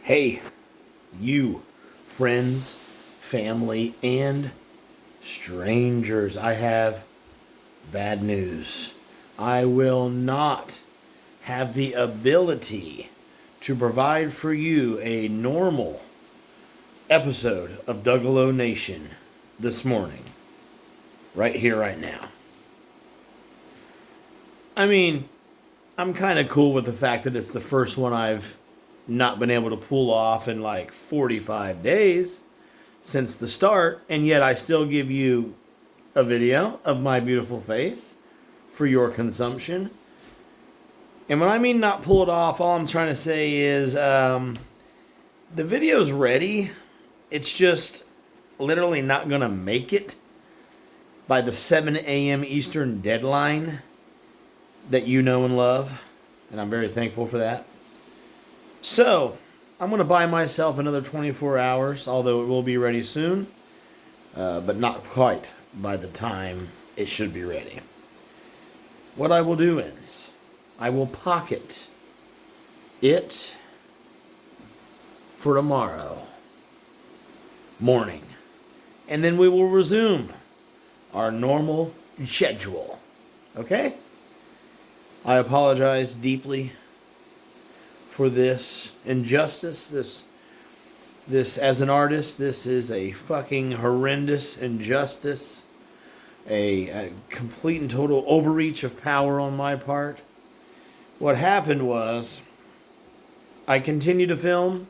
Hey, you, friends, family, and strangers, I have bad news. I will not have the ability to provide for you a normal episode of Dougalo Nation this morning, right here, right now. I mean, I'm kind of cool with the fact that it's the first one I've not been able to pull off in like 45 days since the start, and yet I still give you a video of my beautiful face for your consumption. And when I mean not pull it off, all I'm trying to say is the video's ready. It's just literally not going to make it by the 7 a.m. Eastern deadline that you know and love. And I'm very thankful for that. So, I'm going to buy myself another 24 hours, although it will be ready soon. But not quite by the time it should be ready. What I will do is, I will pocket it for tomorrow morning. And then we will resume our normal schedule. Okay? I apologize deeply for this injustice. This as an artist, this is a fucking horrendous injustice. A complete and total overreach of power on my part. What happened was, I continued to film,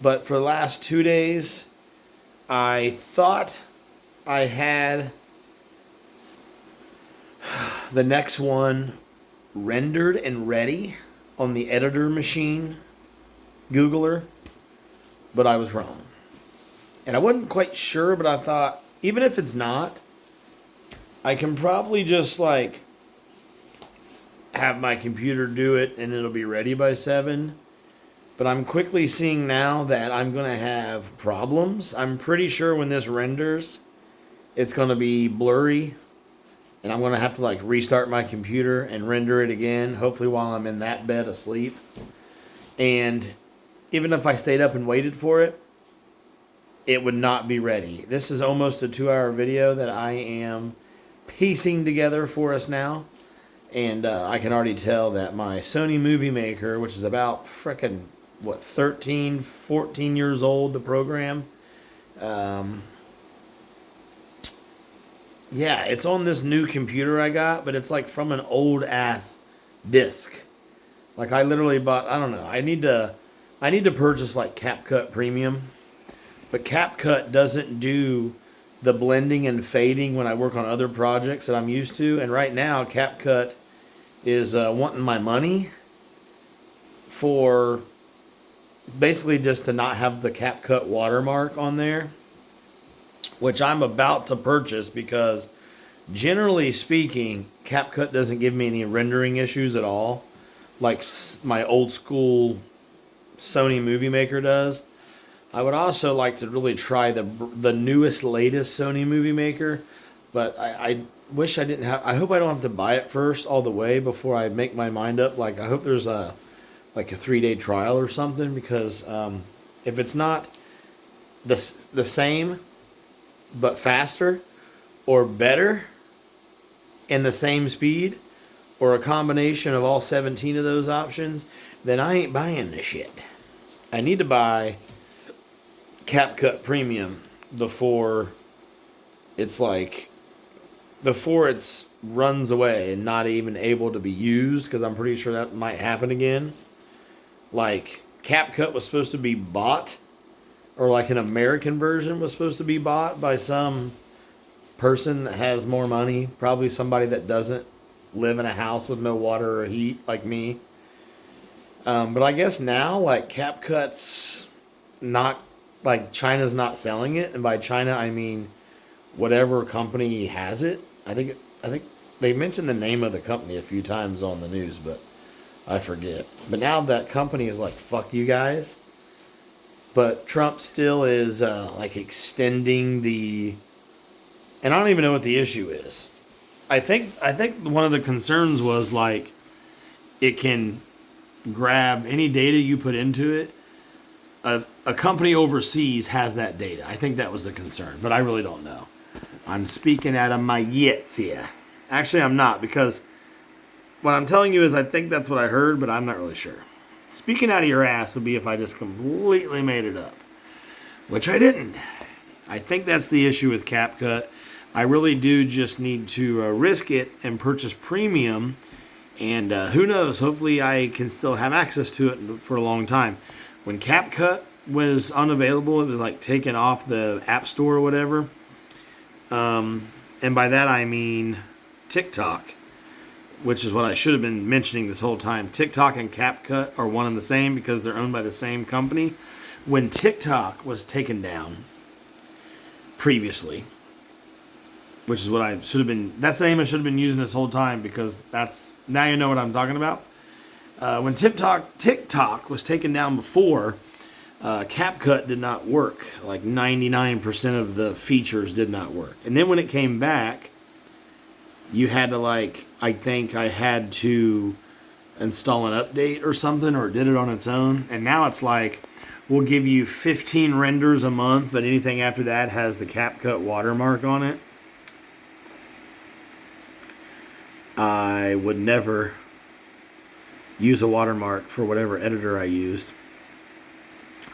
but for the last 2 days, I thought I had the next one rendered and ready on the editor machine, Googler, but I was wrong. And I wasn't quite sure, but I thought, even if it's not, I can probably just like have my computer do it and it'll be ready by 7. But I'm quickly seeing now that I'm going to have problems. I'm pretty sure when this renders, it's going to be blurry. And I'm going to have to like restart my computer and render it again, hopefully while I'm in that bed asleep. And even if I stayed up and waited for it, it would not be ready. This is almost a 2-hour video that I am piecing together for us now. And I can already tell that my Sony Movie Maker, which is about frickin' 13, 14 years old, the program. Yeah, it's on this new computer I got, but it's like from an old ass disc. Like I literally bought, I don't know, I need to purchase like CapCut Premium. But CapCut doesn't do the blending and fading when I work on other projects that I'm used to. And right now, CapCut is wanting my money for basically just to not have the CapCut watermark on there, which I'm about to purchase because generally speaking, CapCut doesn't give me any rendering issues at all, like my old school Sony Movie Maker does. I would also like to really try the newest, latest Sony Movie Maker, but I wish I didn't have. I hope I don't have to buy it first all the way before I make my mind up. Like I hope there's a 3-day trial or something, because if it's not the same but faster or better and the same speed or a combination of all 17 of those options, then I ain't buying the shit. I need to buy CapCut Premium before it's runs away and not even able to be used, because I'm pretty sure that might happen again. Like CapCut was supposed to be bought, or like an American version was supposed to be bought by some person that has more money, probably somebody that doesn't live in a house with no water or heat like me. But I guess now like CapCut's not, like China's not selling it, and by China I mean whatever company has it. I think they mentioned the name of the company a few times on the news, but I forget. But now that company is like, fuck you guys. But Trump still is like extending the, and I don't even know what the issue is. I think one of the concerns was like it can grab any data you put into it a company overseas has that data. I think that was the concern, but I really don't know. I'm speaking out of my yits here. Actually, I'm not, because what I'm telling you is I think that's what I heard, but I'm not really sure. Speaking out of your ass would be if I just completely made it up, which I didn't. I think that's the issue with CapCut. I really do just need to risk it and purchase premium, and who knows, hopefully I can still have access to it for a long time. When CapCut was unavailable, it was like taken off the App Store or whatever. And by that I mean TikTok, which is what I should have been mentioning this whole time. TikTok and CapCut are one and the same because they're owned by the same company. When TikTok was taken down previously, which is what I should have been, that's the name I should have been using this whole time, because that's, now you know what I'm talking about. When TikTok was taken down before, CapCut did not work. Like 99% of the features did not work. And then when it came back, you had to I think I had to install an update or something, or it did it on its own. And now it's like, we'll give you 15 renders a month, but anything after that has the CapCut watermark on it. I would never use a watermark for whatever editor I used.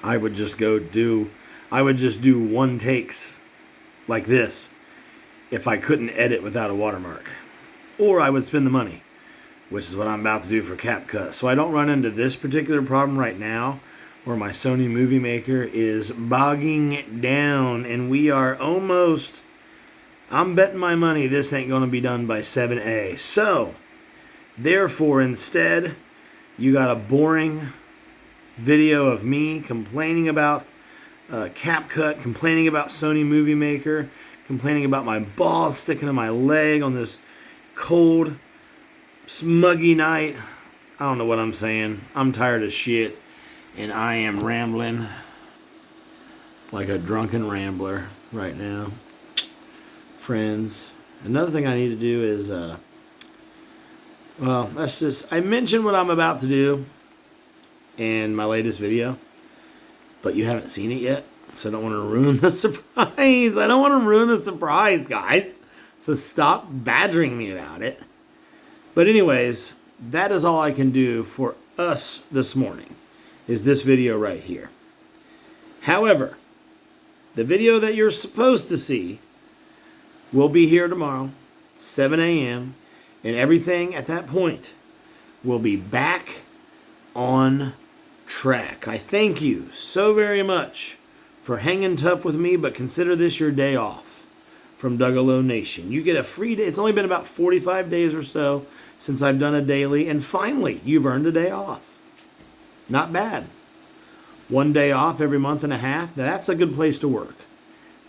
I would just do one takes like this if I couldn't edit without a watermark. Or I would spend the money, which is what I'm about to do for CapCut. So I don't run into this particular problem right now, where my Sony Movie Maker is bogging down, and we are almost, I'm betting my money this ain't going to be done by 7A. So, therefore, instead, you got a boring video of me complaining about CapCut, complaining about Sony Movie Maker, complaining about my balls sticking to my leg on this cold, smuggy night. I don't know what I'm saying. I'm tired of shit, and I am rambling like a drunken rambler right now. Friends, another thing I need to do is, I mentioned what I'm about to do in my latest video, but you haven't seen it yet, so I don't want to ruin the surprise. I don't want to ruin the surprise, guys. So stop badgering me about it. But anyways, that is all I can do for us this morning, is this video right here. However, the video that you're supposed to see will be here tomorrow, 7 a.m., and everything at that point will be back on track. I thank you so very much for hanging tough with me, but consider this your day off from Dougalo Nation. You get a free day. It's only been about 45 days or so since I've done a daily, and finally, you've earned a day off. Not bad. 1 day off every month and a half. Now, that's a good place to work.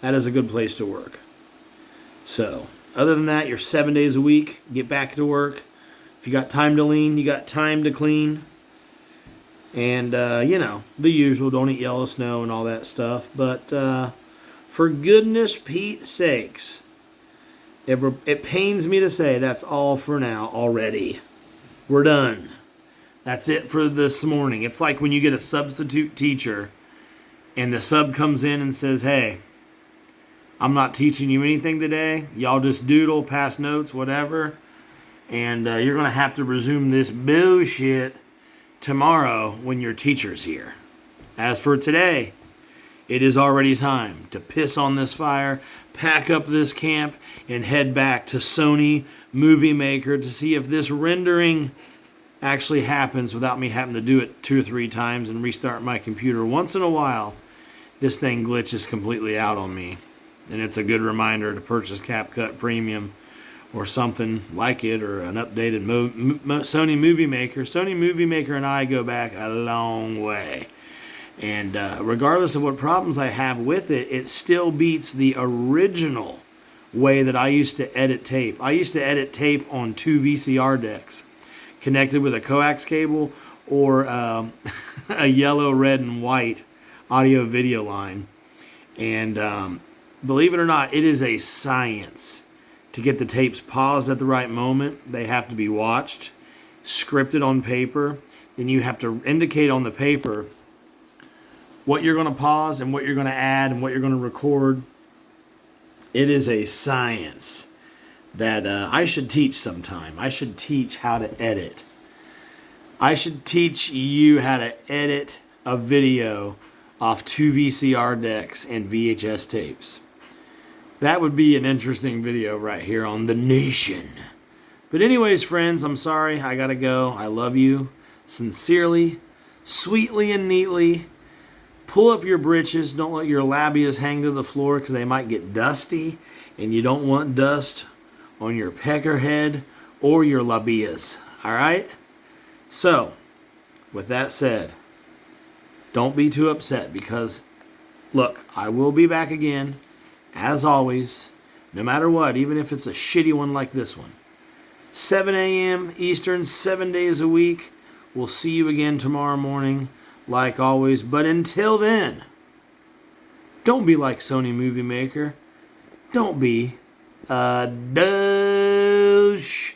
That is a good place to work. So, other than that, you're 7 days a week. Get back to work. If you got time to lean, you got time to clean. And, the usual, don't eat yellow snow and all that stuff. But for goodness Pete's sakes, it pains me to say that's all for now already. We're done. That's it for this morning. It's like when you get a substitute teacher and the sub comes in and says, hey, I'm not teaching you anything today. Y'all just doodle, pass notes, whatever. And you're going to have to resume this bullshit tomorrow when your teacher's here. As for today, it is already time to piss on this fire, pack up this camp, and head back to Sony Movie Maker to see if this rendering actually happens without me having to do it 2 or 3 times and restart my computer. Once in a while, this thing glitches completely out on me. And it's a good reminder to purchase CapCut Premium or something like it, or an updated Sony Movie Maker. Sony Movie Maker and I go back a long way. And regardless of what problems I have with it, it still beats the original way that I used to edit tape. I used to edit tape on 2 VCR decks connected with a coax cable or a yellow, red, and white audio-video line. And believe it or not, it is a science to get the tapes paused at the right moment. They have to be watched, scripted on paper. Then you have to indicate on the paper what you're going to pause and what you're going to add and what you're going to record. It is a science that I should teach sometime. I should teach how to edit. I should teach you how to edit a video off 2 VCR decks and VHS tapes. That would be an interesting video right here on The Nation. But anyways, friends, I'm sorry. I gotta go. I love you sincerely, sweetly, and neatly. Pull up your britches. Don't let your labias hang to the floor because they might get dusty, and you don't want dust on your pecker head or your labias. All right? So, with that said, don't be too upset because, look, I will be back again, as always, no matter what, even if it's a shitty one like this one. 7 a.m. Eastern, 7 days a week. We'll see you again tomorrow morning, like always. But until then, don't be like Sony Movie Maker. Don't be a douche.